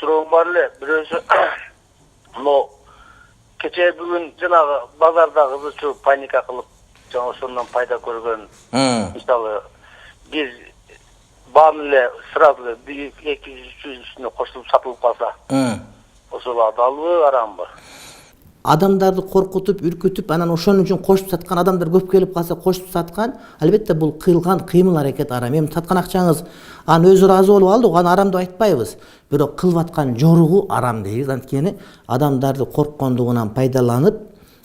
суроом бар эле. Бирөөсү но кече бүгүн жанагы базардагы кызчу паника кылып, жана ошондон пайда көргөн. Мисалы биз баам эле сразу 200-300 үстүнө кошулуп сатылып калса. Ошол адалбы, арамбы? Адамдарды коркутуп, үркүтүп, анан ошон үчүн кошуп саткан адамдар көп келип калса кошуп саткан, албетте бул кыйлган кыймыл аракет арам. Эми саткан акчаңыз аны өзү ыраазы болуп алды, аны арам деп айтпайбыз. Бирок кылып аткан жоругу арам дейбиз. Анткени адамдарды корккондугунан пайдаланып,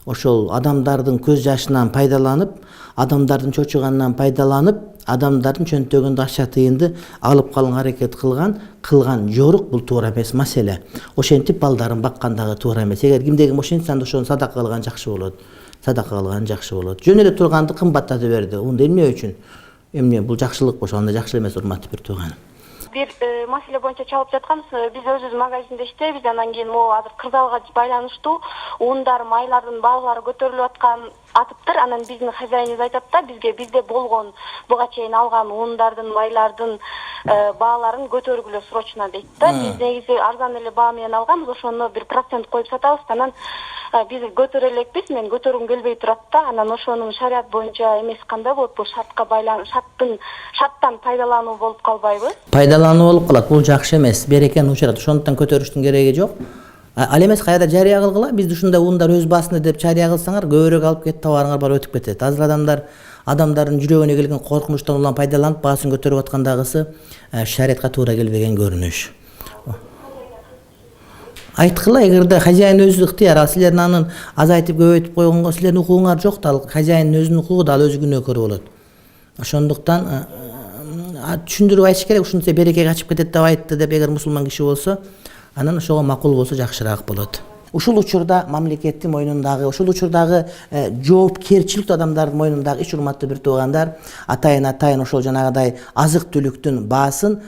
ошол адамдардын көз жашынан пайдаланып, адамдардын чочуганынан пайдаланып, адамдардын чөнтөгүндө акча тыйынды алып калган аракет кылган жорук бул туура эмес маселе. Ошентип балдарын баккандагы туура эмес. Эгер кимде ким ошентсе анда ошону садака кылган жакшы болот. Садака кылган жакшы болот. Жөн эле турганды кымбаттатып берди. Унда эмне үчүн? Эмне бул жакшылык болсо анда жакшы эмес, урматтуу бир тууганым. Бир маселе боюнча чалып жатканбыз. Биз өзүбүз магазинде иштейбиз. Анан кийин могу азыр кырдаалга байланыштуу ундар, майлардын баалары көтөрүлүп атыптыр. Анан биздин хозяинибиз айтат да, бизде болгон буга чейин алган ундардын, майлардын бааларын көтөргүлө срочно дейт да. Биз негизи арзан эле баа менен алганбыз, ошону бир процент коюп сатабыз. Анан биз көтөрө элекпиз, мен көтөргүм келбей турат да. Анан ошонун шарият боюнча эмес кандай болот? Бул шартка байланып, шарттан пайдалануу болуп калбайбы? Пайдалануу болуп калат. Бул жакшы эмес. Берекени учурат. Ошондуктан көтөрүштүн кереги жок. Ал эмес кайда жарыя кылгыла? Бизде ушундай ундар өз басында деп жарыя кылсаңар, көбүрөөк алып кетип товарыңар барып өтүп кетет. Азыр адамдардын жүрөгүнө келген коркунучтан улам пайдаланып баасын көтөрүп аткандагысы шариятка туура келбеген көрүнүш. Айткыла, эгерде хозяин өзү ыктыяр, ал силердин анын азайтып көбөйтүп койгонго силердин укугуңар жок да, ал хозяиндин өзүнүн укугу да, ал өзү күнөөкөр болот. Ошондуктан түшүндүрүп айтыш керек, ушунча береке качып кетет деп айтты деп, эгер мусулман киши болсо, анан ошого макул болсо жакшыраак болот. Ушул учурда мамлекеттин мойнундагы, ушул учурдагы жоопкерчилик адамдардын мойнундагы иш, урматтуу бир туугандар, атайын ошол жанагыдай азык түлүктүн баасын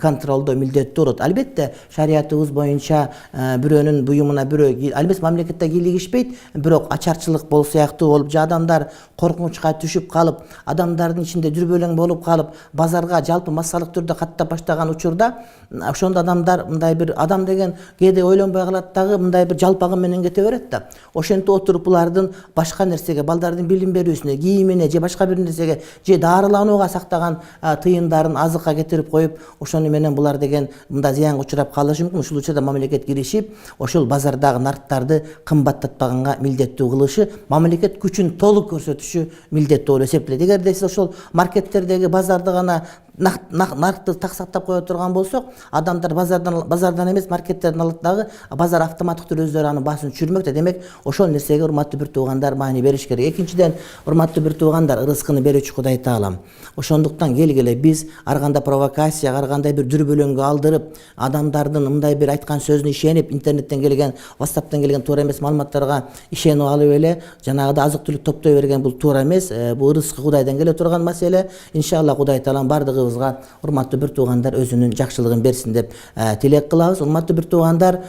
контролдоо милдеттүү болот. Албетте шариятыбыз боюнча бирөөнүн буюмуна бирөө, албетте мамлекетте кийлигишпейт, бирок ачарчылык болуп сыяктуу болуп, же адамдар коркунучка түшүп калып, адамдардын ичинде дүрбөлөң болуп калып, базарга жалпы массалык түрдө каттап баштаган учурда, ошондо адамдар мындай бир адам деген кээде ойлонбой калат дагы, мындай бир жалпагы менен кете берет да. Ошентип отуруп булардын башка нерсеге, балдардын билим берүүсүнө, кийимине же башка бир нерсеге, же дарыланууга сактаган тыйындарын азыкка кетирип коюп, ошону менен булар деген мындай зыянга учурап калышы мүмкүн. Ушул учурда мамлекет киришип, ошол базардагы нарктарды кымбаттатпаганга милдеттүү кылышы, мамлекет күчүн толук көрсөтүшү милдеттүү болуп эсептелет. Эгерде сиз ошол маркеттердеги базарды гана наркты так сактап кое турган болсок, адамдар базардан эмес маркеттерден алат дагы, базар автоматтык түрдө өздөрү анын баасын түшүрмөк да. Демек, ошол нерсеге урматтуу бир туугандар маани бериш керек. Экинчиден, урматтуу бир туугандар, ырыскыны берүүчү Кудай Таалам. Ошондуктан келгиле биз ар кандай провокацияга, ар кандай бир дүрбөлөңгө алдырып, адамдардын мындай бир айткан сөзүнө ишенип, интернеттен келген, WhatsApp'тан келген туура эмес маалыматтарга ишенип алып эле жанагыда азык түлүк топтой берген бул туура эмес. Бул ырыскы Кудайдан келе турган маселе. Иншалла Кудай Таалам бардыгыбызга, урматтуу бир туугандар, өзүнүн жакшылыгын берсин деп тилек кылабыз. Урматтуу бир туугандар,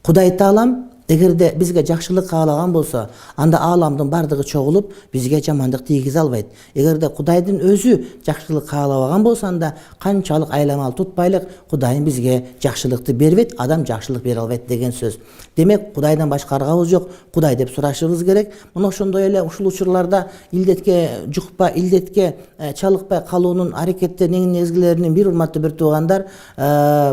Кудай Таалам эгерде бизге жакшылык каалаган болсо, анда ааламдын бардыгы чогулуп бизге жамандык тийгизе албайт. Эгерде Кудайдын өзү жакшылык каалабаган болсо, анда канчалык айламал тутпайлык Кудайым бизге жакшылыкты бербейт, адам жакшылык бере албайт деген сөз. Демек, Кудайдан башка аргабыз жок, Кудай деп сурашыбыз керек. Мына ошондой эле ушул учурларда илдетке жукпай, илдетке чалыкпай калуунун аракеттеринин негизгилеринин бир, урматтуу бир туугандар,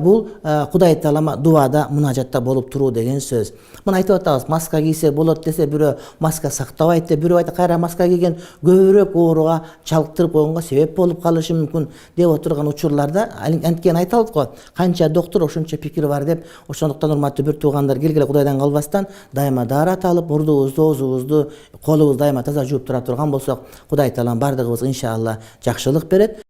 бул Кудай Таалама дуада, мунажатта болуп туруу деген сөз. Мына айтып атабыз, маска кийсе болот десе, бирөө маска сактабайт деп, бирөө айтат, кайра маска кийген көбүрөөк ооруга чалыктырып койгонго себеп болуп калышы мүмкүн деп отурган учурларда, анткени айталат го, канча доктор ошончо пикир бар деп. Ошондуктан урматтуу бир туугандар, келгиле Кудайдан калбастан дайыма даарат алып, мурдубузду, оозубузду, колубузду дайыма таза жууп тура турган болсок, Кудай Таалам бардыгыбызга иншалла жакшылык берет.